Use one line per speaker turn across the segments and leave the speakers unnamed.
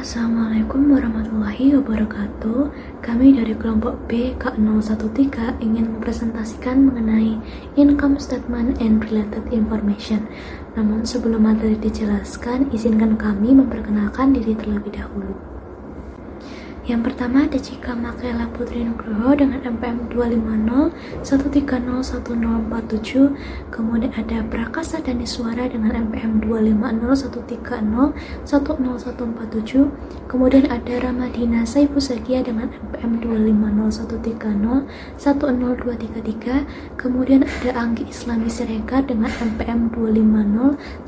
Assalamualaikum warahmatullahi wabarakatuh. Kami dari kelompok B K013 ingin mempresentasikan mengenai income statement and related information. Namun sebelum materi dijelaskan, izinkan kami memperkenalkan diri terlebih dahulu. Yang pertama ada Cika Makela Putri Nugroho dengan NPM 25013011047. Kemudian ada Prakasa Daniswara dengan NPM 25013010147. Kemudian ada Ramadina Saiful Sadia dengan NPM 25013010233. Kemudian ada Anggi Islami Siregar dengan NPM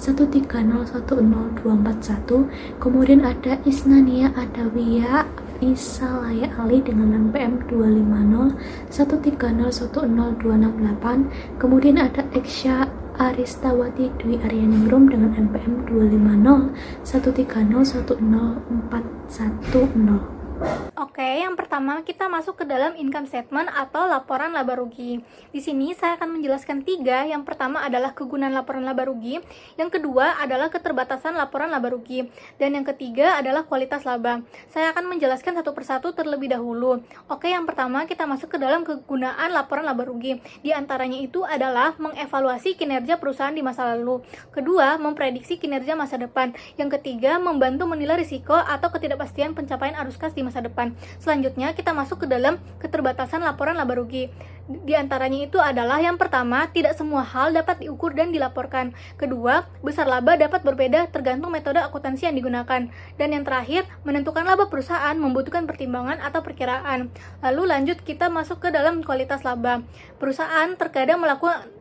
25013010241. Kemudian ada Isnania Adawiyah Isa Laya Ali dengan NPM 25013010268. Kemudian ada Eksya Aristawati Dwi Aryaningrum dengan NPM 25013010410.
Oke, yang pertama kita masuk ke dalam income statement atau laporan laba rugi. Di sini saya akan menjelaskan tiga. Yang pertama adalah kegunaan laporan laba rugi, yang kedua adalah keterbatasan laporan laba rugi, dan yang ketiga adalah kualitas laba. Saya akan menjelaskan satu persatu terlebih dahulu. Oke, yang pertama kita masuk ke dalam kegunaan laporan laba rugi. Di antaranya itu adalah mengevaluasi kinerja perusahaan di masa lalu. Kedua, memprediksi kinerja masa depan. Yang ketiga, membantu menilai risiko atau ketidakpastian pencapaian arus kas di masa depan. Selanjutnya kita masuk ke dalam keterbatasan laporan laba rugi. Di antaranya itu adalah yang pertama, tidak semua hal dapat diukur dan dilaporkan. Kedua, besar laba dapat berbeda tergantung metode akuntansi yang digunakan. Dan yang terakhir, menentukan laba perusahaan membutuhkan pertimbangan atau perkiraan. Lalu lanjut kita masuk ke dalam kualitas laba. Perusahaan terkadang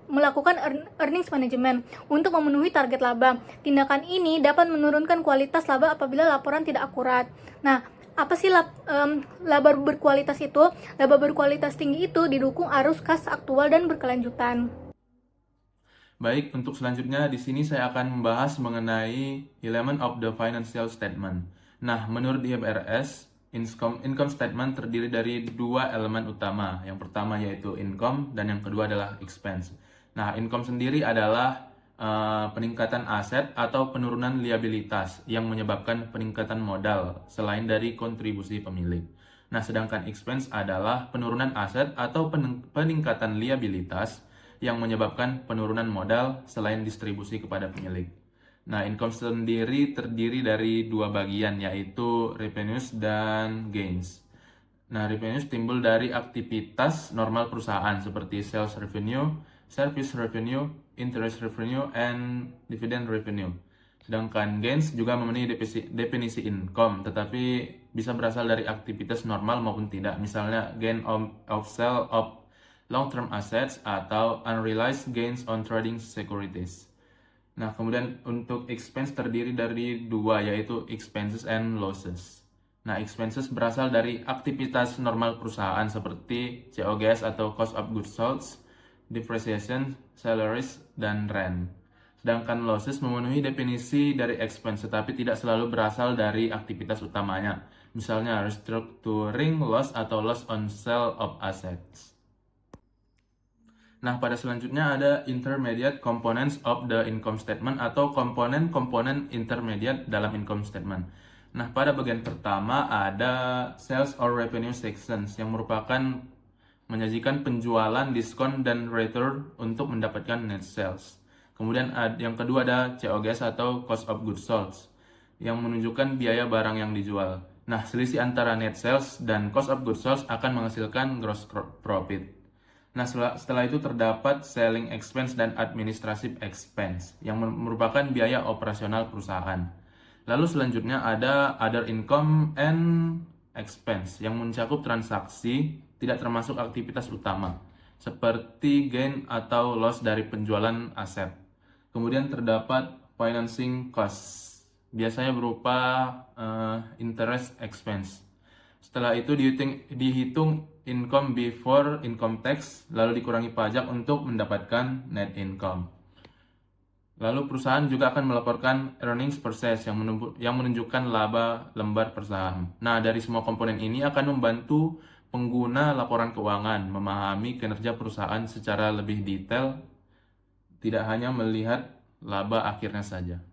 melakukan earnings management untuk memenuhi target laba. Tindakan ini dapat menurunkan kualitas laba apabila laporan tidak akurat. Nah, apa sih laba berkualitas itu? Laba berkualitas tinggi itu didukung arus kas aktual dan berkelanjutan.
Baik, untuk selanjutnya di sini saya akan membahas mengenai element of the financial statement. Nah, menurut IFRS, income statement terdiri dari dua elemen utama. Yang pertama yaitu income dan yang kedua adalah expense. Nah, income sendiri adalah peningkatan aset atau penurunan liabilitas yang menyebabkan peningkatan modal selain dari kontribusi pemilik. Nah, sedangkan expense adalah penurunan aset atau peningkatan liabilitas yang menyebabkan penurunan modal selain distribusi kepada pemilik. Nah, income sendiri terdiri dari dua bagian, yaitu revenues dan gains. Nah, revenues timbul dari aktivitas normal perusahaan seperti sales revenue, service revenue, interest revenue, and dividend revenue. Sedangkan gains juga memenuhi definisi income, tetapi bisa berasal dari aktivitas normal maupun tidak. Misalnya gain of sale of long-term assets atau unrealized gains on trading securities. Nah, kemudian untuk expense terdiri dari dua, yaitu expenses and losses. Nah, expenses berasal dari aktivitas normal perusahaan seperti COGS atau cost of goods sold, depreciation, salaries, dan rent. Sedangkan losses memenuhi definisi dari expense, tetapi tidak selalu berasal dari aktivitas utamanya. Misalnya restructuring loss atau loss on sale of assets. Nah, pada selanjutnya ada intermediate components of the income statement atau komponen-komponen intermediate dalam income statement. Nah, pada bagian pertama ada sales or revenue sections yang merupakan menyajikan penjualan, diskon, dan return untuk mendapatkan net sales. Kemudian yang kedua ada COGS atau cost of goods sold yang menunjukkan biaya barang yang dijual. Nah, selisih antara net sales dan cost of goods sold akan menghasilkan gross profit. Nah, setelah itu terdapat selling expense dan administrative expense yang merupakan biaya operasional perusahaan. Lalu selanjutnya ada other income and expense yang mencakup transaksi tidak termasuk aktivitas utama, seperti gain atau loss dari penjualan aset. Kemudian terdapat financing cost, biasanya berupa interest expense. Setelah itu dihitung income before income tax, lalu dikurangi pajak untuk mendapatkan net income. Lalu perusahaan juga akan melaporkan earnings per share yang menunjukkan laba lembar per saham. Nah, dari semua komponen ini akan membantu pengguna laporan keuangan memahami kinerja perusahaan secara lebih detail, tidak hanya melihat laba akhirnya saja.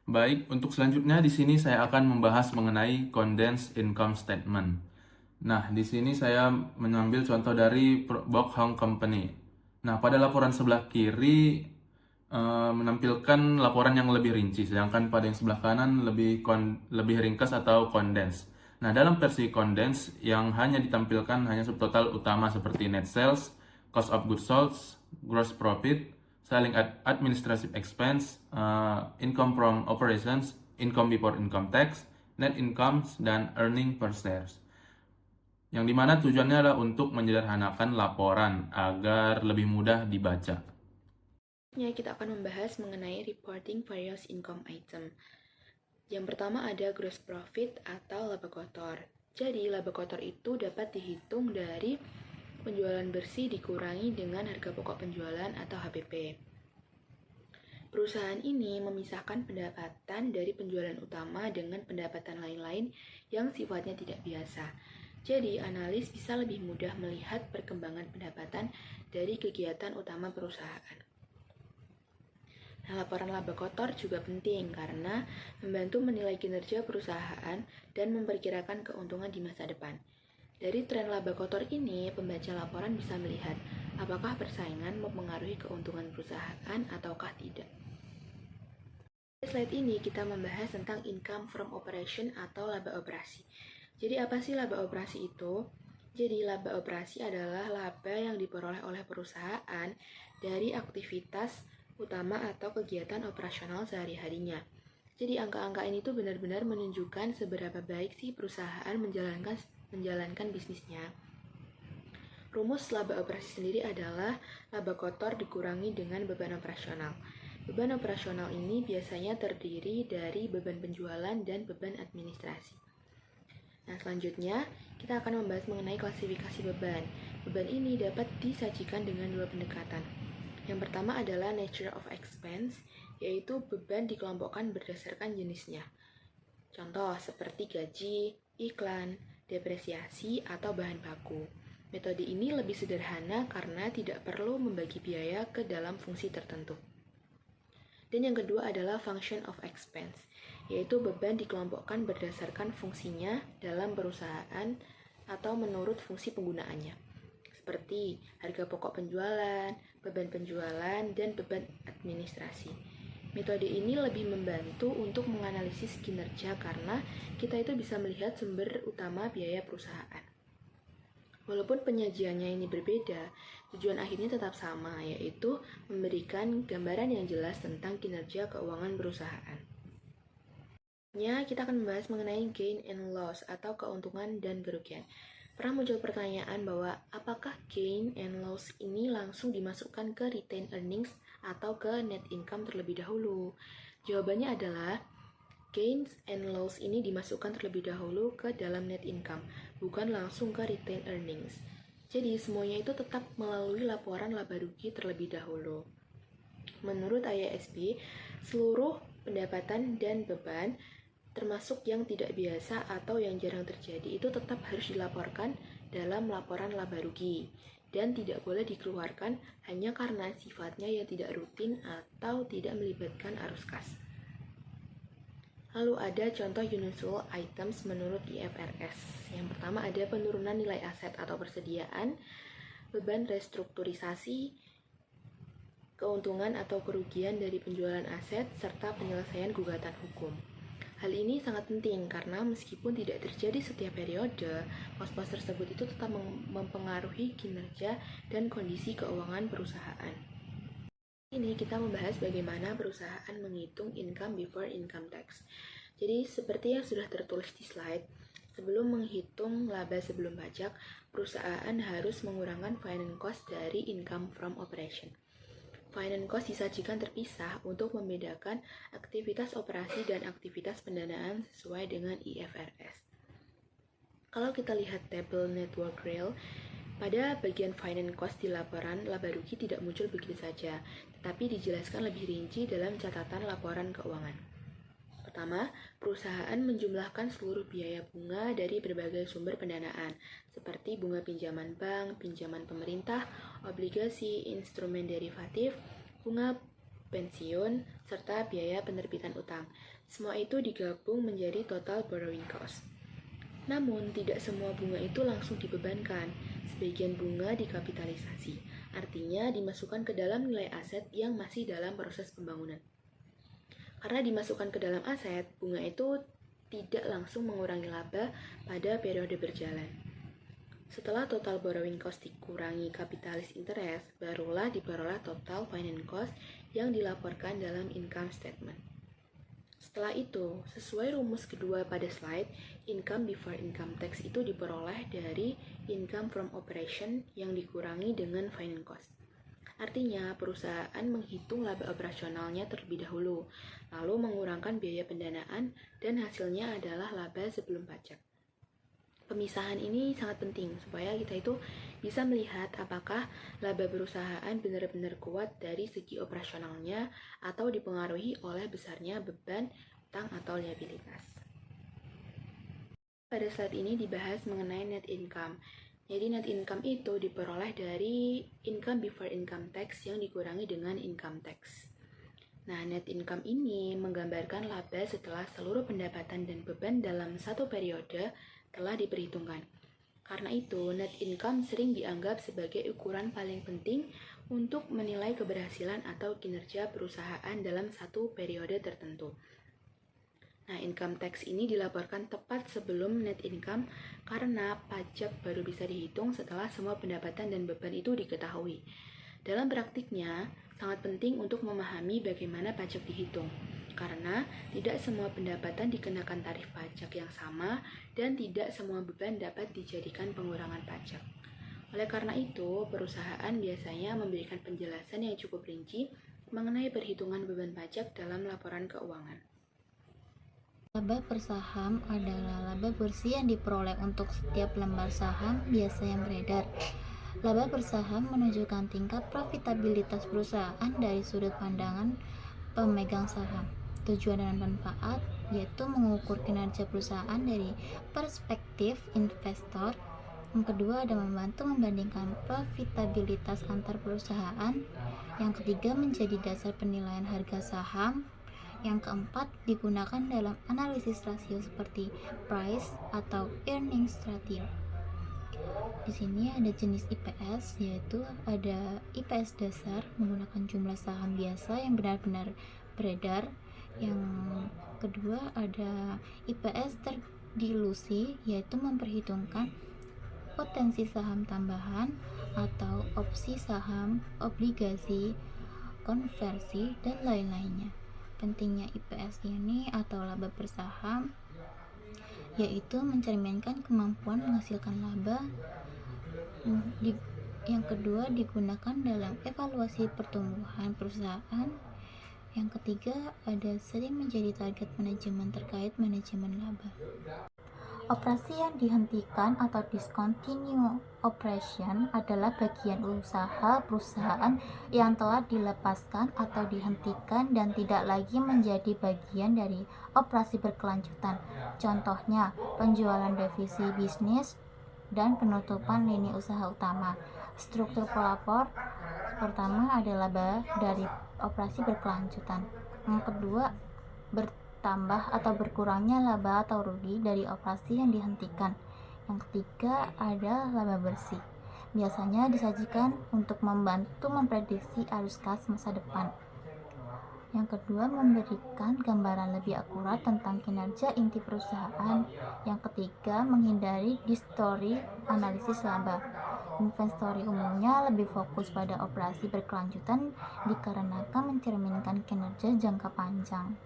Baik, untuk selanjutnya di sini saya akan membahas mengenai condensed income statement. Nah, di sini saya mengambil contoh dari Bok Hong Company. Nah, pada laporan sebelah kiri menampilkan laporan yang lebih rinci, sedangkan pada yang sebelah kanan lebih ringkas atau condensed. Nah, dalam versi condensed yang hanya ditampilkan hanya subtotal utama seperti net sales, cost of goods sold, gross profit, selling administrative expense, income from operations, income before income tax, net income, dan earning per shares. Yang dimana tujuannya adalah untuk menyederhanakan laporan agar lebih mudah dibaca.
Kita akan membahas mengenai reporting various income item. Yang pertama ada gross profit atau laba kotor. Jadi, laba kotor itu dapat dihitung dari penjualan bersih dikurangi dengan harga pokok penjualan atau HPP. Perusahaan ini memisahkan pendapatan dari penjualan utama dengan pendapatan lain-lain yang sifatnya tidak biasa. Jadi, analis bisa lebih mudah melihat perkembangan pendapatan dari kegiatan utama perusahaan. Nah, laporan laba kotor juga penting karena membantu menilai kinerja perusahaan dan memperkirakan keuntungan di masa depan. Dari tren laba kotor ini, pembaca laporan bisa melihat apakah persaingan mempengaruhi keuntungan perusahaan ataukah tidak. Di slide ini kita membahas tentang income from operation atau laba operasi. Jadi apa sih laba operasi itu? Jadi laba operasi adalah laba yang diperoleh oleh perusahaan dari aktivitas utama atau kegiatan operasional sehari-harinya. Jadi angka-angka ini tuh benar-benar menunjukkan seberapa baik sih perusahaan menjalankan bisnisnya. Rumus laba operasi sendiri adalah laba kotor dikurangi dengan beban operasional. Beban operasional ini biasanya terdiri dari beban penjualan dan beban administrasi. Nah, selanjutnya kita akan membahas mengenai klasifikasi beban. Beban ini dapat disajikan dengan dua pendekatan. Yang pertama adalah nature of expense, yaitu beban dikelompokkan berdasarkan jenisnya. Contoh seperti gaji, iklan, depresiasi, atau bahan baku. Metode ini lebih sederhana karena tidak perlu membagi biaya ke dalam fungsi tertentu. Dan yang kedua adalah function of expense, yaitu beban dikelompokkan berdasarkan fungsinya dalam perusahaan atau menurut fungsi penggunaannya, seperti harga pokok penjualan, beban penjualan, dan beban administrasi. Metode ini lebih membantu untuk menganalisis kinerja karena kita itu bisa melihat sumber utama biaya perusahaan. Walaupun penyajiannya ini berbeda, tujuan akhirnya tetap sama, yaitu memberikan gambaran yang jelas tentang kinerja keuangan perusahaan. Kita akan membahas mengenai gain and loss atau keuntungan dan kerugian. Pernah muncul pertanyaan bahwa apakah gain and loss ini langsung dimasukkan ke retained earnings atau ke net income terlebih dahulu? Jawabannya adalah gains and loss ini dimasukkan terlebih dahulu ke dalam net income, bukan langsung ke retained earnings. Jadi semuanya itu tetap melalui laporan laba rugi terlebih dahulu. Menurut IASB, seluruh pendapatan dan beban termasuk yang tidak biasa atau yang jarang terjadi itu tetap harus dilaporkan dalam laporan laba rugi dan tidak boleh dikeluarkan hanya karena sifatnya yang tidak rutin atau tidak melibatkan arus kas. Lalu ada contoh unusual items menurut IFRS. Yang pertama ada penurunan nilai aset atau persediaan, beban restrukturisasi, keuntungan atau kerugian dari penjualan aset, serta penyelesaian gugatan hukum. Hal ini sangat penting karena meskipun tidak terjadi setiap periode, pos-pos tersebut itu tetap mempengaruhi kinerja dan kondisi keuangan perusahaan. Ini kita membahas bagaimana perusahaan menghitung income before income tax. Jadi seperti yang sudah tertulis di slide, sebelum menghitung laba sebelum pajak, perusahaan harus mengurangkan finance cost dari income from operation. Finance cost disajikan terpisah untuk membedakan aktivitas operasi dan aktivitas pendanaan sesuai dengan IFRS. Kalau kita lihat tabel network real, pada bagian finance cost di laporan laba rugi tidak muncul begitu saja, tetapi dijelaskan lebih rinci dalam catatan laporan keuangan. Pertama, perusahaan menjumlahkan seluruh biaya bunga dari berbagai sumber pendanaan, seperti bunga pinjaman bank, pinjaman pemerintah, obligasi, instrumen derivatif, bunga pensiun, serta biaya penerbitan utang. Semua itu digabung menjadi total borrowing cost. Namun, tidak semua bunga itu langsung dibebankan. Sebagian bunga dikapitalisasi, artinya dimasukkan ke dalam nilai aset yang masih dalam proses pembangunan. Karena dimasukkan ke dalam aset, bunga itu tidak langsung mengurangi laba pada periode berjalan. Setelah total borrowing cost dikurangi kapitalis interest, barulah diperoleh total finance cost yang dilaporkan dalam income statement. Setelah itu, sesuai rumus kedua pada slide, income before income tax itu diperoleh dari income from operation yang dikurangi dengan finance cost. Artinya, perusahaan menghitung laba operasionalnya terlebih dahulu, lalu mengurangkan biaya pendanaan, dan hasilnya adalah laba sebelum pajak. Pemisahan ini sangat penting supaya kita itu bisa melihat apakah laba perusahaan benar-benar kuat dari segi operasionalnya atau dipengaruhi oleh besarnya beban utang atau liabilitas. Pada slide ini dibahas mengenai net income. Jadi net income itu diperoleh dari income before income tax yang dikurangi dengan income tax. Nah, net income ini menggambarkan laba setelah seluruh pendapatan dan beban dalam satu periode telah diperhitungkan. Karena itu, net income sering dianggap sebagai ukuran paling penting untuk menilai keberhasilan atau kinerja perusahaan dalam satu periode tertentu. Nah, income tax ini dilaporkan tepat sebelum net income karena pajak baru bisa dihitung setelah semua pendapatan dan beban itu diketahui. Dalam praktiknya, sangat penting untuk memahami bagaimana pajak dihitung. Karena tidak semua pendapatan dikenakan tarif pajak yang sama dan tidak semua beban dapat dijadikan pengurangan pajak. Oleh karena itu, perusahaan biasanya memberikan penjelasan yang cukup rinci mengenai perhitungan beban pajak dalam laporan keuangan.
Laba per saham adalah laba bersih yang diperoleh untuk setiap lembar saham biasa yang beredar. Laba per saham menunjukkan tingkat profitabilitas perusahaan dari sudut pandangan pemegang saham. Tujuan dan manfaat yaitu mengukur kinerja perusahaan dari perspektif investor. Yang kedua ada membantu membandingkan profitabilitas antar perusahaan. Yang ketiga menjadi dasar penilaian harga saham. Yang keempat digunakan dalam analisis rasio seperti price atau earnings ratio. Di sini ada jenis IPS, yaitu ada IPS dasar menggunakan jumlah saham biasa yang benar-benar beredar. Yang kedua ada IPS terdilusi, yaitu memperhitungkan potensi saham tambahan atau opsi saham, obligasi, konversi, dan lain-lainnya. Pentingnya IPS ini atau laba per saham yaitu mencerminkan kemampuan menghasilkan laba. Yang kedua digunakan dalam evaluasi pertumbuhan perusahaan. Yang ketiga ada sering menjadi target manajemen terkait manajemen laba. Operasi yang dihentikan atau discontinue operation adalah bagian usaha perusahaan yang telah dilepaskan atau dihentikan dan tidak lagi menjadi bagian dari operasi berkelanjutan. Contohnya, penjualan divisi bisnis dan penutupan lini usaha utama. Struktur pelapor pertama adalah laba dari operasi berkelanjutan. Yang kedua, bertambah atau berkurangnya laba atau rugi dari operasi yang dihentikan. Yang ketiga ada laba bersih. Biasanya disajikan untuk membantu memprediksi arus kas masa depan. Yang kedua memberikan gambaran lebih akurat tentang kinerja inti perusahaan. Yang ketiga menghindari distorsi analisis laba. Inventory umumnya lebih fokus pada operasi berkelanjutan dikarenakan mencerminkan kinerja jangka panjang.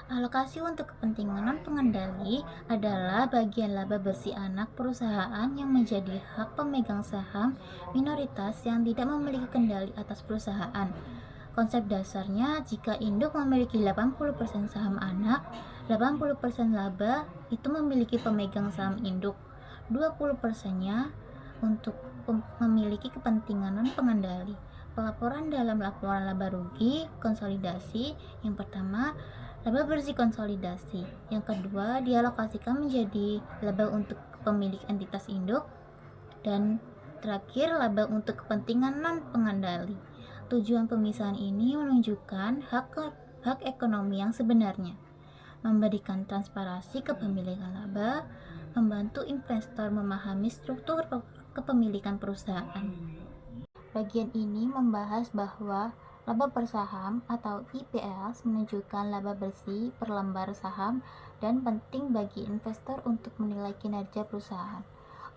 Alokasi untuk kepentingan non-pengendali adalah bagian laba bersih anak perusahaan yang menjadi hak pemegang saham minoritas yang tidak memiliki kendali atas perusahaan. Konsep dasarnya, jika induk memiliki 80% saham anak, 80% laba itu memiliki pemegang saham induk, 20%-nya untuk memiliki kepentingan non-pengendali. Pelaporan dalam laporan laba rugi konsolidasi, yang pertama laba bersih konsolidasi, yang kedua dialokasikan menjadi laba untuk pemilik entitas induk, dan terakhir laba untuk kepentingan non pengendali. Tujuan pemisahan ini menunjukkan hak ekonomi yang sebenarnya, memberikan transparansi kepemilikan laba, membantu investor memahami struktur kepemilikan perusahaan. Bagian ini membahas bahwa laba per saham atau EPS menunjukkan laba bersih per lembar saham dan penting bagi investor untuk menilai kinerja perusahaan.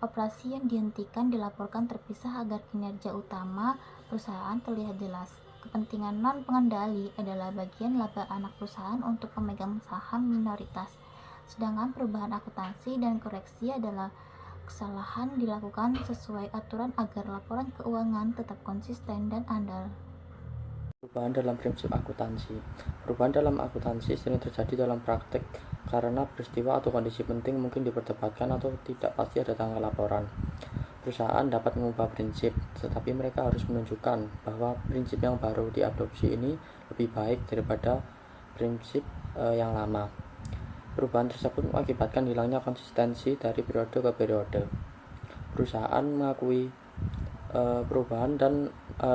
Operasi yang dihentikan dilaporkan terpisah agar kinerja utama perusahaan terlihat jelas. Kepentingan non-pengendali adalah bagian laba anak perusahaan untuk pemegang saham minoritas. Sedangkan perubahan akuntansi dan koreksi adalah kesalahan dilakukan sesuai aturan agar laporan keuangan tetap konsisten dan andal.
Perubahan dalam prinsip akuntansi. Perubahan dalam akuntansi sering terjadi dalam praktek karena peristiwa atau kondisi penting mungkin diperdebatkan atau tidak pasti ada tanggal laporan. Perusahaan dapat mengubah prinsip, tetapi mereka harus menunjukkan bahwa prinsip yang baru diadopsi ini lebih baik daripada prinsip yang lama. Perubahan tersebut mengakibatkan hilangnya konsistensi dari periode ke periode. Perusahaan mengakui perubahan dan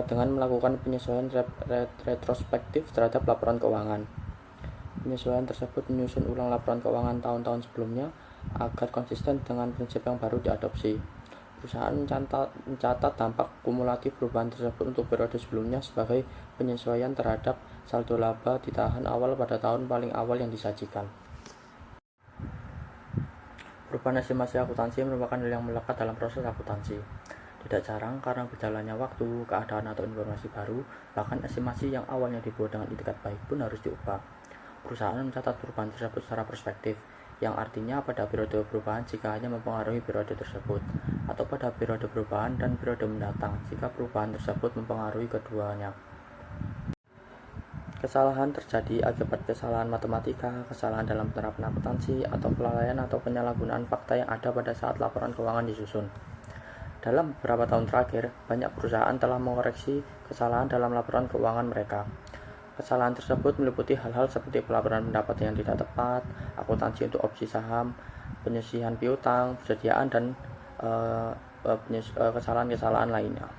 dengan melakukan penyesuaian retrospektif terhadap laporan keuangan. Penyesuaian tersebut menyusun ulang laporan keuangan tahun-tahun sebelumnya agar konsisten dengan prinsip yang baru diadopsi. Perusahaan mencatat dampak kumulatif perubahan tersebut untuk periode sebelumnya sebagai penyesuaian terhadap saldo laba di tahun awal pada tahun paling awal yang disajikan. Perubahan estimasi akuntansi merupakan hal yang melekat dalam proses akuntansi. Tidak jarang karena berjalannya waktu, keadaan atau informasi baru, bahkan estimasi yang awalnya dibuat dengan itikat baik pun harus diubah. Perusahaan mencatat perubahan tersebut secara perspektif, yang artinya pada periode perubahan jika hanya mempengaruhi periode tersebut, atau pada periode perubahan dan periode mendatang jika perubahan tersebut mempengaruhi keduanya. Kesalahan terjadi akibat kesalahan matematika, kesalahan dalam penerapan akuntansi, atau kelalaian atau penyalahgunaan fakta yang ada pada saat laporan keuangan disusun. Dalam beberapa tahun terakhir, banyak perusahaan telah mengoreksi kesalahan dalam laporan keuangan mereka. Kesalahan tersebut meliputi hal-hal seperti pelaporan pendapatan yang tidak tepat, akuntansi untuk opsi saham, penyisihan piutang, persediaan, dan kesalahan-kesalahan lainnya.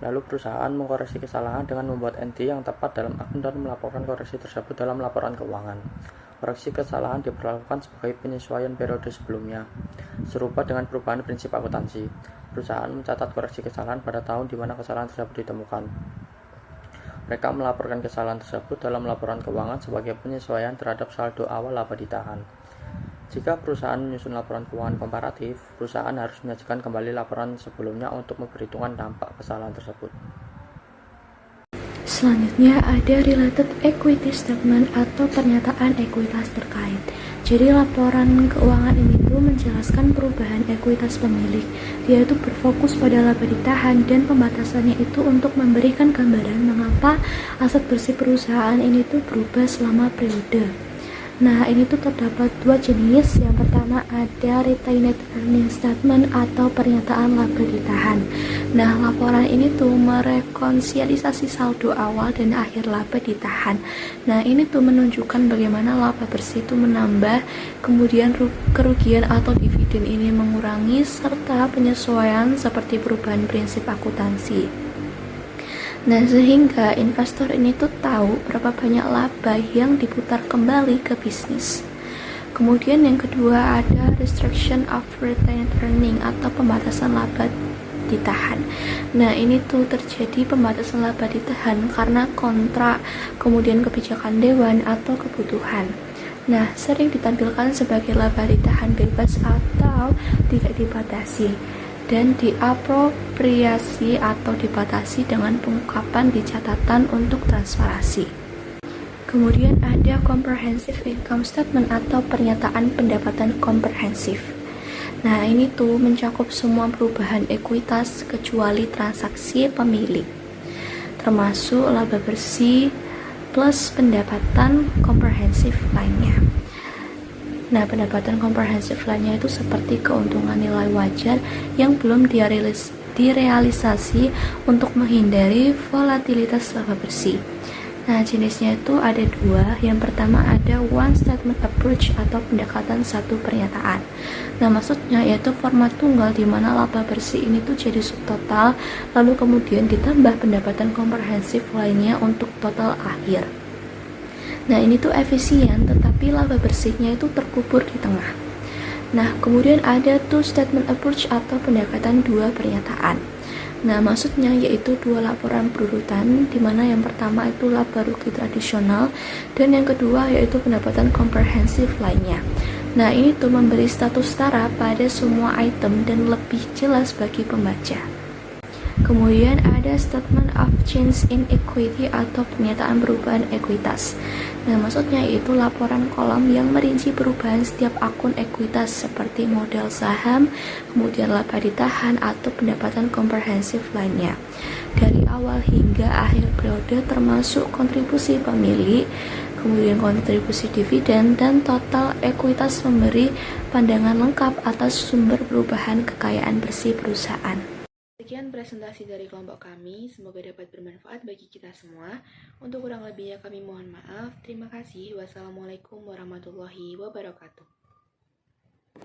Lalu perusahaan mengkoreksi kesalahan dengan membuat entry yang tepat dalam akun dan melaporkan koreksi tersebut dalam laporan keuangan. Koreksi kesalahan diperlakukan sebagai penyesuaian periode sebelumnya, serupa dengan perubahan prinsip akuntansi. Perusahaan mencatat koreksi kesalahan pada tahun di mana kesalahan tersebut ditemukan. Mereka melaporkan kesalahan tersebut dalam laporan keuangan sebagai penyesuaian terhadap saldo awal laba ditahan. Jika perusahaan menyusun laporan keuangan komparatif, perusahaan harus menyajikan kembali laporan sebelumnya untuk memperhitungkan dampak kesalahan tersebut.
Selanjutnya ada related equity statement atau pernyataan ekuitas terkait. Jadi laporan keuangan ini tuh menjelaskan perubahan ekuitas pemilik. Dia itu berfokus pada laba ditahan dan pembatasannya itu untuk memberikan gambaran mengapa aset bersih perusahaan ini tuh berubah selama periode. Nah, ini tuh terdapat dua jenis. Yang pertama ada retained earnings statement atau pernyataan laba ditahan. Nah, laporan ini tuh merekonsiliasi saldo awal dan akhir laba ditahan. Nah, ini tuh menunjukkan bagaimana laba bersih itu menambah, kemudian kerugian atau dividen ini mengurangi, serta penyesuaian seperti perubahan prinsip akuntansi. Nah, sehingga investor ini tuh tahu berapa banyak laba yang diputar kembali ke bisnis. Kemudian yang kedua ada restriction of retained earning atau pembatasan laba ditahan. Nah, ini tuh terjadi pembatasan laba ditahan karena kontrak, kemudian kebijakan dewan atau kebutuhan. Nah, sering ditampilkan sebagai laba ditahan bebas atau tidak dibatasi, dan diapropriasi atau dibatasi dengan pengungkapan di catatan untuk transparansi. Kemudian ada comprehensive income statement atau pernyataan pendapatan komprehensif. Nah, ini tuh mencakup semua perubahan ekuitas kecuali transaksi pemilik, termasuk laba bersih plus pendapatan komprehensif lainnya. Nah, pendapatan komprehensif lainnya itu seperti keuntungan nilai wajar yang belum direalisasi untuk menghindari volatilitas laba bersih. Nah, jenisnya itu ada dua. Yang pertama ada one statement approach atau pendekatan satu pernyataan. Nah, maksudnya yaitu format tunggal di mana laba bersih ini tuh jadi subtotal, lalu kemudian ditambah pendapatan komprehensif lainnya untuk total akhir. Nah, ini tuh efisien, tetapi laba bersihnya itu terkubur di tengah. Nah, kemudian ada two statement approach atau pendekatan dua pernyataan. Nah, maksudnya yaitu dua laporan berurutan, di mana yang pertama itu laba rugi tradisional dan yang kedua yaitu pendapatan komprehensif lainnya. Nah, ini tuh memberi status setara pada semua item dan lebih jelas bagi pembaca. Kemudian ada statement of change in equity atau pernyataan perubahan ekuitas. Nah, maksudnya yaitu laporan kolom yang merinci perubahan setiap akun ekuitas seperti modal saham, kemudian laba ditahan atau pendapatan komprehensif lainnya. Dari awal hingga akhir periode termasuk kontribusi pemilik, kemudian kontribusi dividen dan total ekuitas memberi pandangan lengkap atas sumber perubahan kekayaan bersih perusahaan. Sekian presentasi dari kelompok kami, semoga dapat bermanfaat bagi kita semua. Untuk kurang lebihnya kami mohon maaf. Terima kasih. Wassalamualaikum warahmatullahi wabarakatuh.